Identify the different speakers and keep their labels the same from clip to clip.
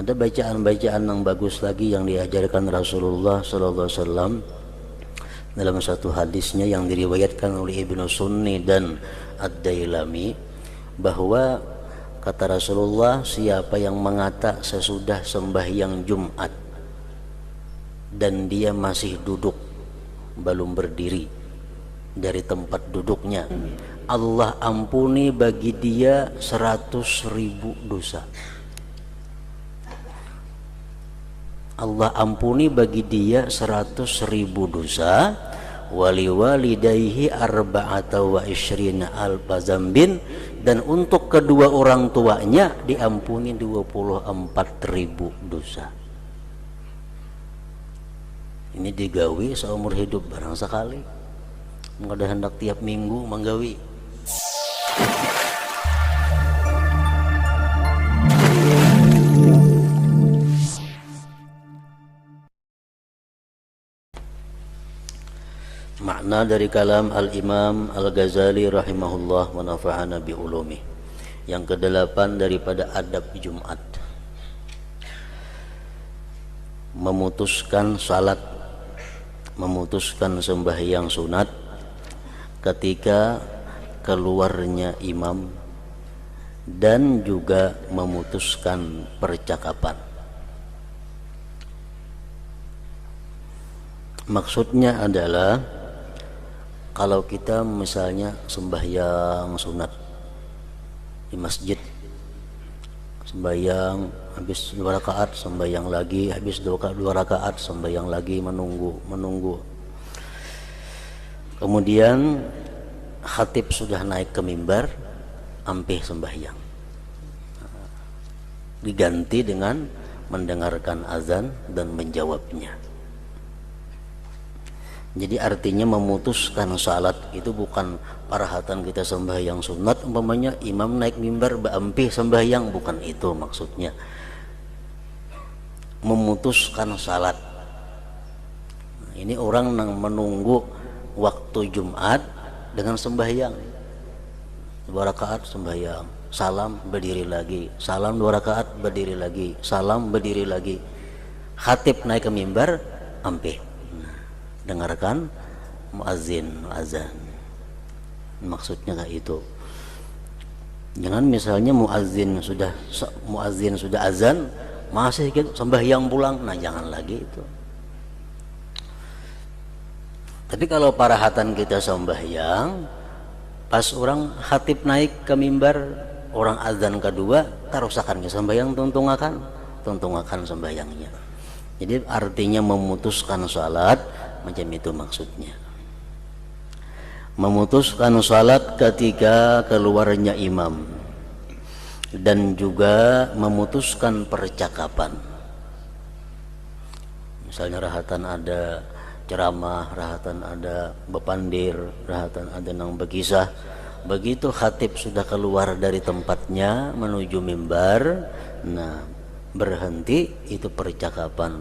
Speaker 1: Ada bacaan-bacaan yang bagus lagi yang diajarkan Rasulullah SAW dalam satu hadisnya yang diriwayatkan oleh Ibnu Sunni dan Ad-Dailami, bahwa kata Rasulullah, siapa yang mengata sesudah sembahyang Jumat dan dia masih duduk belum berdiri dari tempat duduknya, Allah ampuni bagi dia 100.000 dosa. Allah ampuni bagi dia 100.000 dosa. Wali walidayhi arba'ata wa isyrina alfa zambin, dan untuk kedua orang tuanya diampuni 24.000 dosa. Ini digawi seumur hidup barang sekali. Mengada hendak tiap minggu menggawi. Makna dari kalam Al-Imam Al-Ghazali rahimahullah wa nafa'ana bi ulumih. Yang kedelapan daripada adab Jumat, memutuskan salat, memutuskan sembahyang sunat ketika keluarnya imam, dan juga memutuskan percakapan. Maksudnya adalah, kalau kita misalnya sembahyang sunat di masjid, sembahyang habis 2 rakaat, sembahyang lagi, habis 2 rakaat, sembahyang lagi, menunggu. Kemudian khatib sudah naik ke mimbar, ampih sembahyang. Diganti dengan mendengarkan azan dan menjawabnya. Jadi artinya memutuskan salat itu bukan parahatan kita sembahyang sunat, umpamanya imam naik mimbar baampih sembahyang, bukan itu maksudnya. Memutuskan salat. Nah, ini orang yang menunggu waktu Jumat dengan sembahyang. 2 rakaat sembahyang, salam berdiri lagi, salam 2 rakaat berdiri lagi, salam berdiri lagi. Khatib naik ke mimbar, ampih. Dengarkan muazin azan. Maksudnya kayak itu. Jangan misalnya muazin sudah azan masih gitu sembahyang pulang, nah jangan lagi itu. Tapi kalau parahatan kita sembahyang, pas orang khatib naik ke mimbar, orang azan kedua, tarusakan ke sembahyang, tuntungakan sembahyangnya. Jadi artinya memutuskan salat macam itu maksudnya. Memutuskan salat ketika keluarnya imam, dan juga memutuskan percakapan. Misalnya rahatan ada ceramah, rahatan ada bepandir, rahatan ada nang berkisah. Begitu khatib sudah keluar dari tempatnya menuju mimbar, nah berhenti, itu percakapan.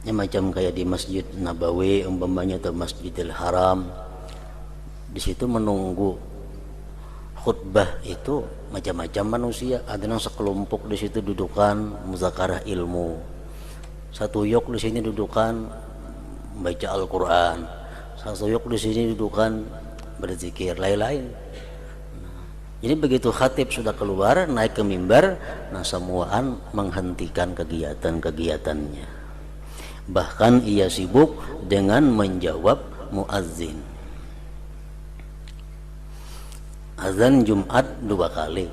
Speaker 1: Ya, macam kayak di Masjid Nabawi umpamanya atau Masjidil Haram, di situ menunggu khutbah itu macam-macam manusia. Ada yang sekelompok di situ dudukan muzakarah ilmu, satu yok di sini dudukan baca Al-Quran, satu yok di sini dudukan berzikir, lain-lain. Jadi begitu khatib sudah keluar naik ke mimbar, nah semuaan menghentikan kegiatan-kegiatannya. Bahkan ia sibuk dengan menjawab muazzin. Azan Jumat 2 kali.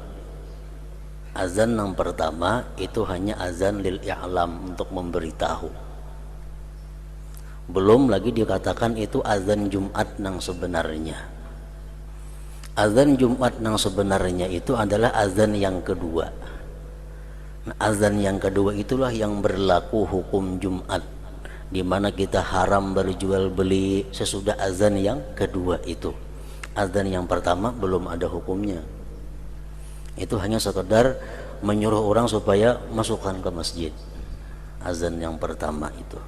Speaker 1: Azan yang pertama itu hanya azan lil i'lam, untuk memberitahu. Belum lagi dikatakan itu azan Jumat yang sebenarnya. Azan Jumat yang sebenarnya itu adalah azan yang kedua. Nah, azan yang kedua itulah yang berlaku hukum Jumat, di mana kita haram berjual beli sesudah azan yang kedua itu. Azan yang pertama belum ada hukumnya. Itu hanya sekedar menyuruh orang supaya masukkan ke masjid. Azan yang pertama itu.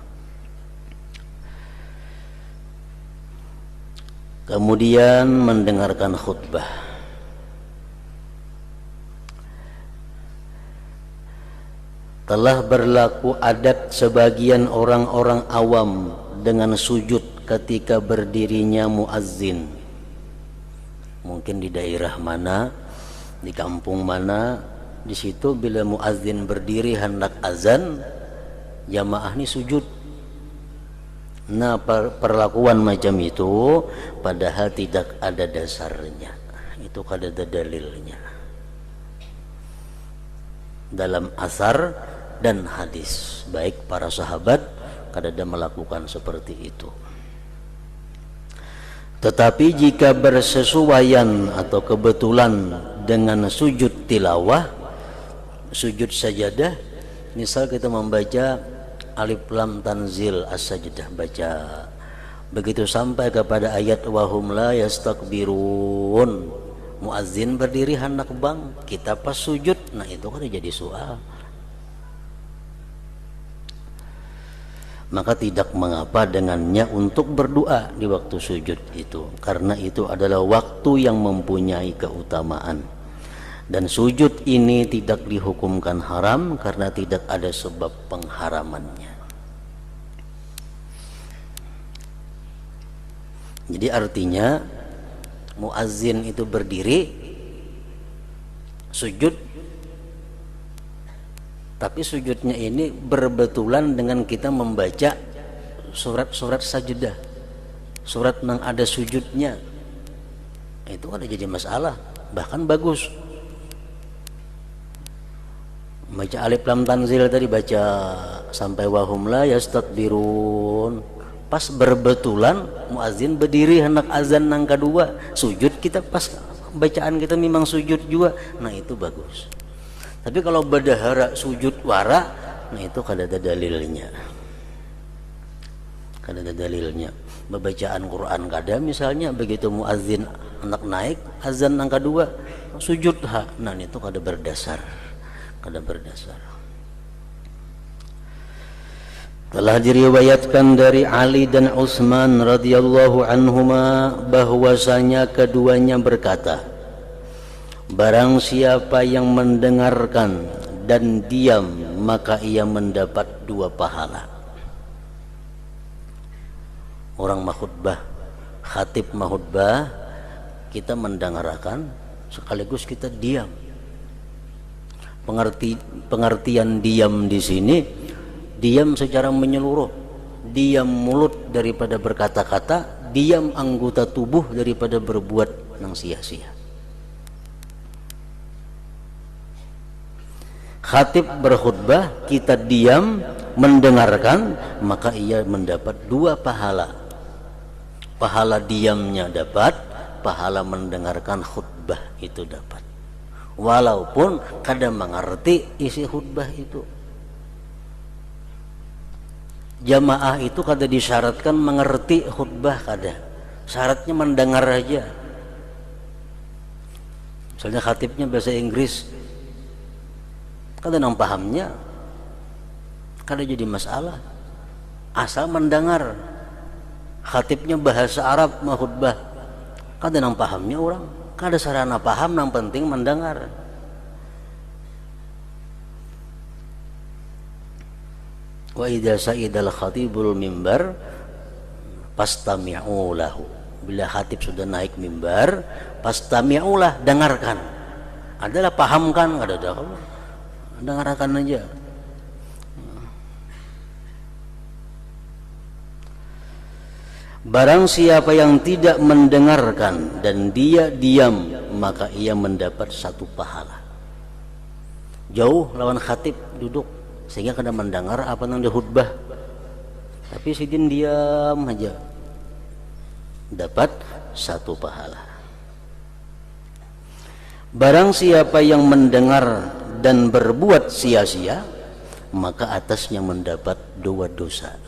Speaker 1: kemudian mendengarkan khutbah. Telah berlaku adat sebagian orang-orang awam dengan sujud ketika berdirinya muazzin. Mungkin di daerah mana, di kampung mana, di situ bila muazzin berdiri hendak azan, jamaah ini sujud. Nah, perlakuan macam itu padahal tidak ada dasarnya. Itu kada ada dalilnya dalam asar dan hadis, baik para sahabat kada ada melakukan seperti itu. Tetapi jika bersesuaian atau kebetulan dengan sujud tilawah, sujud sajadah, misal kita membaca Alif Lam Tanzil As-Sajdah, baca begitu sampai kepada ayat wahum la yastakbirun, muazzin berdiri hendak bang, kita pas sujud, nah itu kan jadi soal. Maka tidak mengapa dengannya untuk berdoa di waktu sujud itu, karena itu adalah waktu yang mempunyai keutamaan. Dan sujud ini tidak dihukumkan haram karena tidak ada sebab pengharamannya. Jadi artinya muazzin itu berdiri sujud, tapi sujudnya ini berbetulan dengan kita membaca surat-surat sajadah, surat yang ada sujudnya, itu ada jadi masalah. Bahkan bagus baca Alif Lam Tanzil tadi, baca sampai wahum la yastakbirun, pas berbetulan muazzin berdiri hendak azan yang kedua, sujud kita pas bacaan kita memang sujud juga, nah itu bagus. Tapi kalau berdahara sujud wara, nah itu kada ada dalilnya. Kada ada dalilnya. Bacaan Quran kada, misalnya begitu muazzin hendak naik azan yang kedua sujud ha, nah itu kada berdasar. Kada berdasar. Telah diriwayatkan dari Ali dan Utsman radhiyallahu anhuma bahwasanya keduanya berkata, barang siapa yang mendengarkan dan diam maka ia mendapat 2 pahala. Orang mahutbah, khatib mahutbah, kita mendengarkan sekaligus kita diam. Pengertian diam di sini, diam secara menyeluruh, diam mulut daripada berkata-kata, diam anggota tubuh daripada berbuat yang sia-sia. Khatib berkhutbah, kita diam mendengarkan, maka ia mendapat 2 pahala. Pahala diamnya dapat, pahala mendengarkan khutbah itu dapat. Walaupun kadang mengerti isi khutbah itu. Jamaah itu kada disyaratkan mengerti khutbah, kada. Syaratnya mendengar aja. Misalnya khatibnya bahasa Inggris, kada nang pahamnya, kada jadi masalah. Asal mendengar. Khatibnya bahasa Arab mau khutbah, kada nang pahamnya orang, kada sarana paham, nang penting mendengar. Wa idza sa'idal khatibul mimbar fastami'u lahu. Bila khatib sudah naik mimbar, fastami'u lah, dengarkan. Adalah pahamkan, kada ada kalau dengarkan aja. Barang siapa yang tidak mendengarkan dan dia diam, maka ia mendapat 1 pahala. Jauh lawan khatib duduk, sehingga kada mendengar apa yang dihutbah, tapi sidin diam aja, dapat 1 pahala. Barang siapa yang mendengar dan berbuat sia-sia, maka atasnya mendapat 2 dosa.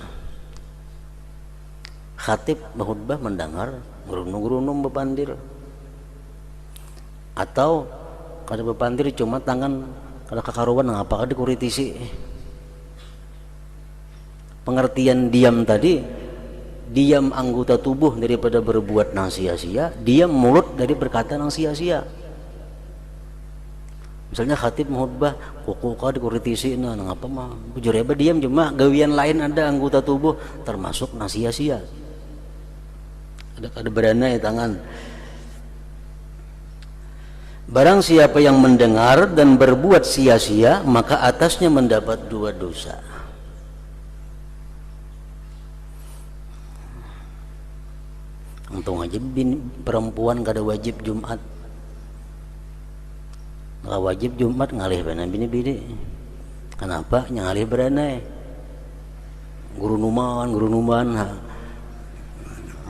Speaker 1: Khatib berkhutbah mendengar, gerunung-gerunung bepandir, atau kada bepandir cuma tangan kada kakaruan ngapa kada kuritisi. Pengertian diam tadi, diam anggota tubuh daripada berbuat nang sia-sia, diam mulut dari berkata nang sia-sia. Misalnya khatib khutbah kuku ka dikuritisi nang apa mah bujur ya diam, cuma gawian lain ada anggota tubuh termasuk nang sia-sia. Ada beranai tangan. Barang siapa yang mendengar dan berbuat sia-sia, maka atasnya mendapat 2 dosa. Untung aja perempuan kada wajib Jumat. Kada wajib Jumat ngalih benar bini-bini. Kenapa? Ngalih beranai. Guru numan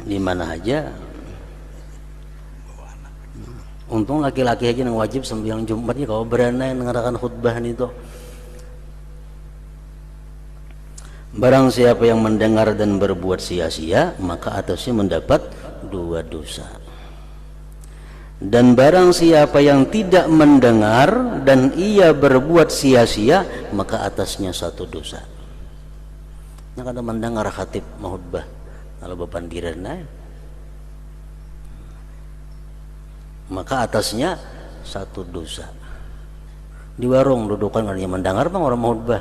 Speaker 1: di mana aja. Untung laki-laki aja yang wajib sembahyang Jumatnya kalau beranai mengadakan khutbah itu. Barang siapa yang mendengar dan berbuat sia-sia, maka atasnya mendapat 2 dosa. Dan barang siapa yang tidak mendengar dan ia berbuat sia-sia, maka atasnya 1 dosa. Yang ada mendengar khatib khutbah kalau bepandiran maka atasnya 1 dosa. Di warung dudukan kan yang mendengar bang orang khutbah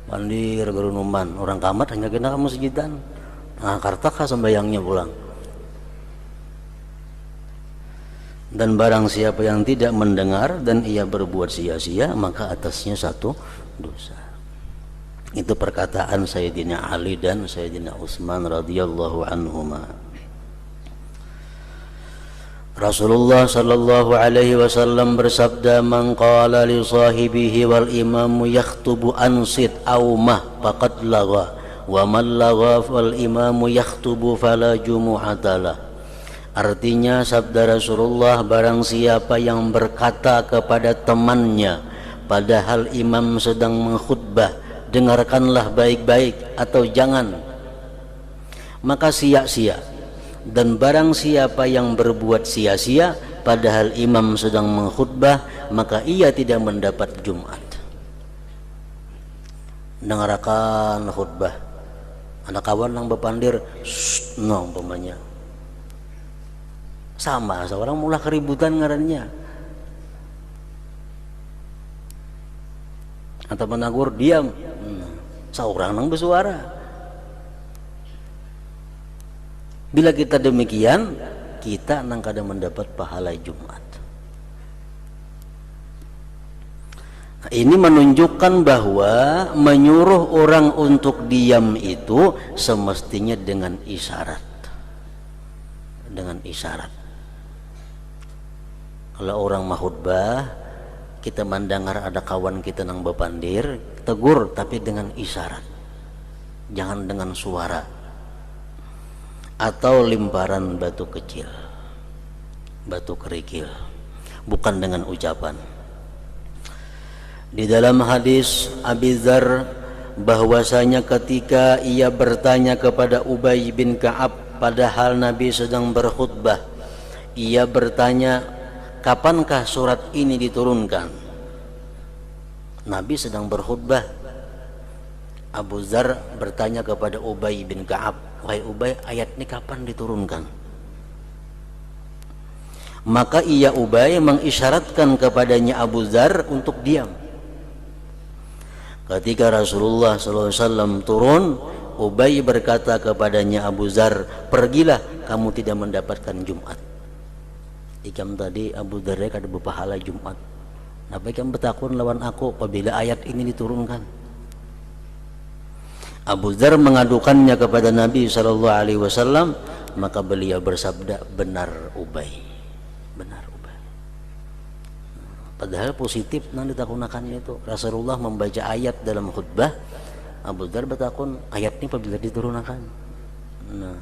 Speaker 1: pandir gerunuman orang kamat hanya kena ke masjidan nah kartaka sembayangnya pulang. Dan barang siapa yang tidak mendengar dan ia berbuat sia-sia, maka atasnya 1 dosa. Itu perkataan Sayyidina Ali dan Sayyidina Utsman radhiyallahu anhuma. Rasulullah sallallahu alaihi wasallam bersabda, "Man qala li sahibihi wal imamu yakhutubu ansit aw mah faqad lagha wa man lagha wal imamu yakhutubu fala jumu'atalah." Artinya sabda Rasulullah, barang siapa yang berkata kepada temannya padahal imam sedang mengkhutbah, dengarkanlah baik-baik atau jangan, maka sia-sia. Dan barang siapa yang berbuat sia-sia padahal imam sedang mengkhutbah, maka ia tidak mendapat Jumat. Dengarkan khutbah, anak kawan yang bepandir no umpamanya sama seorang mulai keributan ngarannya, atau menagur diam seorang nang bersuara. Bila kita demikian, kita nang kada mendapat pahala Jumat. Ini menunjukkan bahwa menyuruh orang untuk diam itu semestinya dengan isyarat. Dengan isyarat. Kalau orang mahutbah, kita mendengar ada kawan kita nang bepandir, tegur tapi dengan isyarat. Jangan dengan suara. Atau limparan batu kecil, batu kerikil, bukan dengan ucapan. Di dalam hadis Abi Dzar bahwasanya ketika ia bertanya kepada Ubay bin Ka'ab padahal Nabi sedang berkhutbah, ia bertanya, kapankah surat ini diturunkan? Nabi sedang berkhutbah. Abu Dzar bertanya kepada Ubay bin Ka'ab, wahai Ubay, ayat ini kapan diturunkan? Maka ia Ubay mengisyaratkan kepadanya Abu Dzar untuk diam. Ketika Rasulullah SAW turun, Ubay berkata kepadanya Abu Dzar, pergilah, kamu tidak mendapatkan Jumat. Ikam tadi Abu Dzar kada berpahala Jumat. Napa ikam bertakun lawan aku apabila ayat ini diturunkan? Abu Dzar mengadukannya kepada Nabi SAW, maka beliau bersabda, benar Ubay, benar Ubay. Padahal positif nang ditakunakannya itu. Rasulullah membaca ayat dalam khutbah, Abu Dzar bertakun, ayat ini apabila diturunkan. Nah,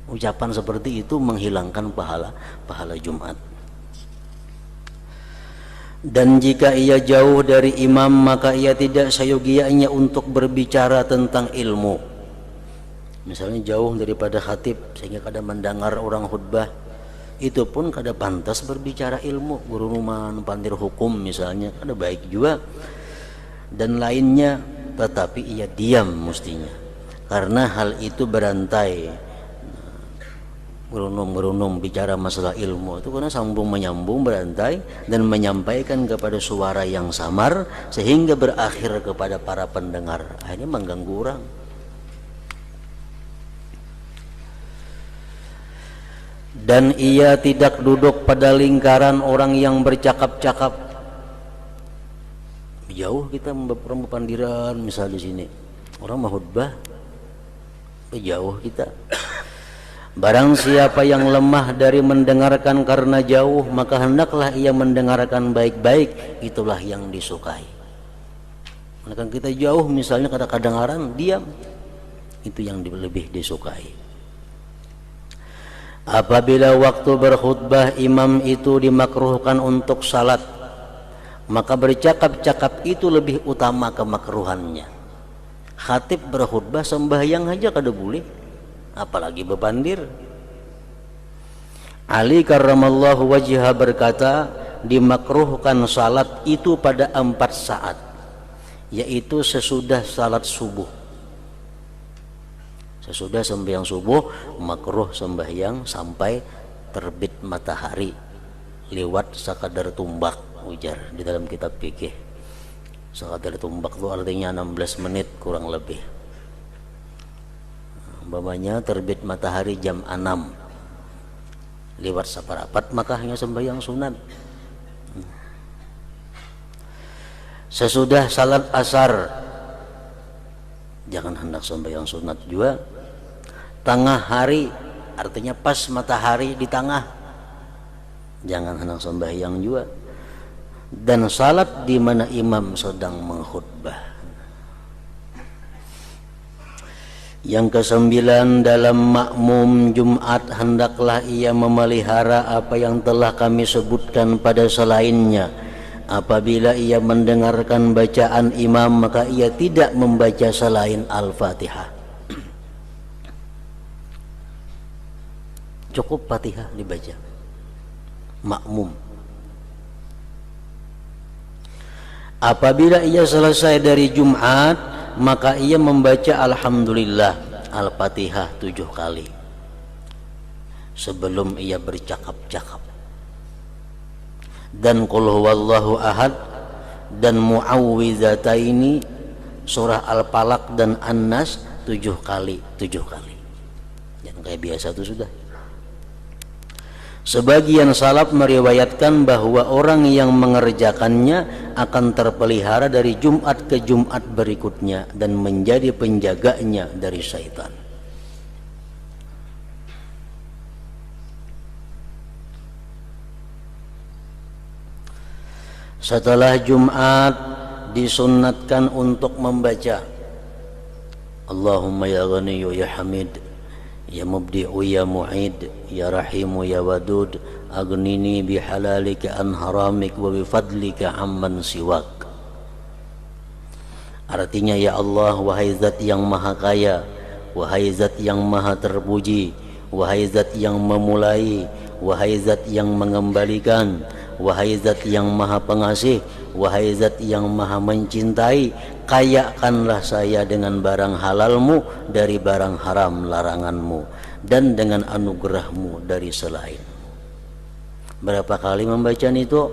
Speaker 1: ucapan seperti itu menghilangkan pahala Jumat. Dan jika ia jauh dari imam, maka ia tidak sayogianya untuk berbicara tentang ilmu. Misalnya jauh daripada khatib sehingga kada mendengar orang khutbah, itu pun kada pantas berbicara ilmu. Guru numan pandir hukum misalnya kada baik juga dan lainnya, tetapi ia diam mestinya. karena hal itu berantai, merunung bicara masalah ilmu itu karena sambung menyambung berantai dan menyampaikan kepada suara yang samar sehingga berakhir kepada para pendengar, akhirnya mengganggu orang. Dan ia tidak duduk pada lingkaran orang yang bercakap-cakap. Jauh kita berpandiran, misal di sini orang mau khutbah, jauh kita. Barang siapa yang lemah dari mendengarkan karena jauh, maka hendaklah ia mendengarkan baik-baik, itulah yang disukai. Karena kita jauh misalnya kadang-kadang diam, itu yang lebih disukai. Apabila waktu berkhutbah imam itu dimakruhkan untuk salat, maka bercakap-cakap itu lebih utama kemakruhannya. Khatib berkhutbah sembahyang aja kada boleh, apalagi bebandir. Ali karramallahu wajhah berkata, dimakruhkan salat itu pada 4 saat, yaitu sesudah salat subuh. Sesudah sembahyang subuh makruh sembahyang sampai terbit matahari lewat sakadar tumbak, ujar di dalam kitab fikih. Sakadar tumbak itu artinya 16 menit kurang lebih. Umpamanya terbit matahari jam 6 lewat saparapat, maka hanya sembahyang sunat. Sesudah salat asar jangan hendak sembahyang sunat juga. Tengah hari artinya pas matahari di tengah, jangan hendak sembahyang juga. Dan salat di mana imam sedang mengkhutbah. Yang ke-9, dalam makmum Jumat hendaklah ia memelihara apa yang telah kami sebutkan pada selainnya. Apabila ia mendengarkan bacaan imam, maka ia tidak membaca selain Al-Fatihah. Cukup Fatihah dibaca makmum. Apabila ia selesai dari Jumat, maka ia membaca Alhamdulillah Al-Fatihah 7 kali sebelum ia bercakap-cakap, dan Qul huwallahu ahad dan Mu'awwidhataini surah Al-Falaq dan An-Nas 7 kali. Jangan kayak biasa itu sudah. Sebagian salaf meriwayatkan bahwa orang yang mengerjakannya akan terpelihara dari Jumat ke Jumat berikutnya dan menjadi penjaganya dari syaitan. Setelah Jumat disunnatkan untuk membaca Allahumma ya Ghaniyu ya Hamid, ya Mubdi'u ya Mu'id, ya Rahimu ya Wadud, aghnini bihalalika an haramik wa bifadlika amman siwak. Artinya, ya Allah, wahai zat yang maha kaya, wahai zat yang maha terpuji, wahai zat yang memulai, wahai zat yang mengembalikan, wahai zat yang maha pengasih, wahai zat yang maha mencintai, kayakanlah saya dengan barang halalmu dari barang haram laranganmu, dan dengan anugerahmu dari selain. Berapa kali membaca itu?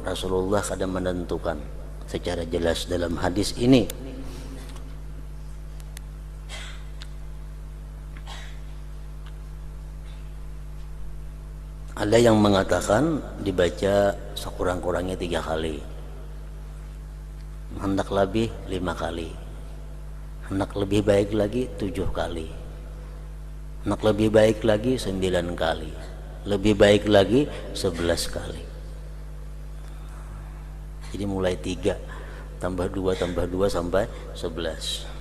Speaker 1: Rasulullah kadang menentukan secara jelas dalam hadis ini. Ada yang mengatakan dibaca sekurang-kurangnya 3 kali, hendak lebih 5 kali, hendak lebih baik lagi 7 kali, hendak lebih baik lagi 9 kali, lebih baik lagi 11 kali. Jadi mulai 3 tambah 2 sampai 11.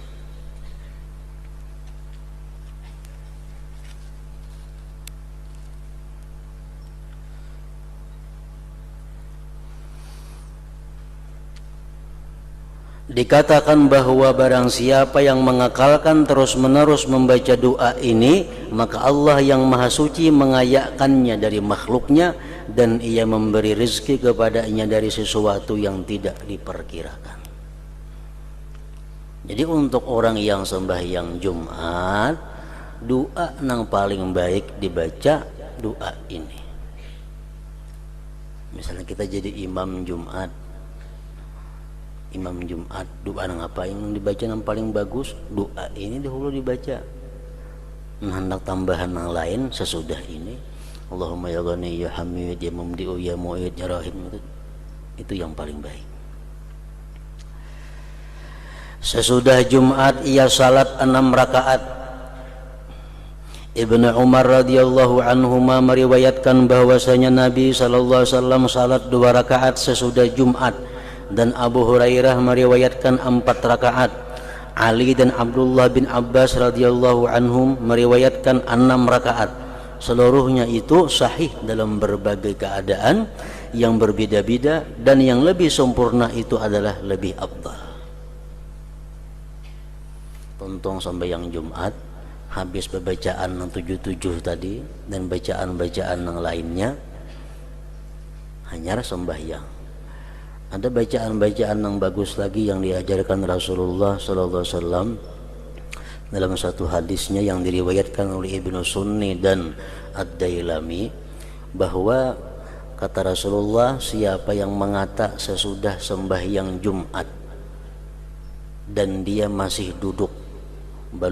Speaker 1: Dikatakan bahwa barang siapa yang mengakalkan terus-menerus membaca doa ini, maka Allah yang Maha Suci mengayakkannya dari makhluknya, dan ia memberi rezeki kepadanya dari sesuatu yang tidak diperkirakan. Jadi untuk orang yang sembahyang Jumat, doa yang paling baik dibaca doa ini. Misalnya kita jadi imam Jumat, doa nang apa yang dibaca yang paling bagus, doa ini dahulu dibaca. Hendak tambahan yang lain sesudah ini, Allahumma ya Ghani ya Hamid ya Mumdi'u ya Mu'id ya Rahim, itu yang paling baik. Sesudah Jumat ia salat 6 rakaat. Ibnu Umar radhiyallahu anhuma meriwayatkan bahwasanya Nabi sallallahu alaihi wasallam salat 2 rakaat sesudah Jumat, dan Abu Hurairah meriwayatkan 4 rakaat. Ali dan Abdullah bin Abbas radhiyallahu anhum meriwayatkan 6 rakaat. Seluruhnya itu sahih dalam berbagai keadaan yang berbeda-beda, dan yang lebih sempurna itu adalah lebih afdal. Tontong sampai yang Jumat habis pembacaan yang 77 tadi dan bacaan-bacaan yang lainnya, hanya sembahyang. Ada bacaan-bacaan yang bagus lagi yang diajarkan Rasulullah sallallahu alaihi wasallam dalam satu hadisnya yang diriwayatkan oleh Ibnu Sunni dan Ad-Dailami, bahwa kata Rasulullah, siapa yang mengata sesudah sembahyang Jumat dan dia masih duduk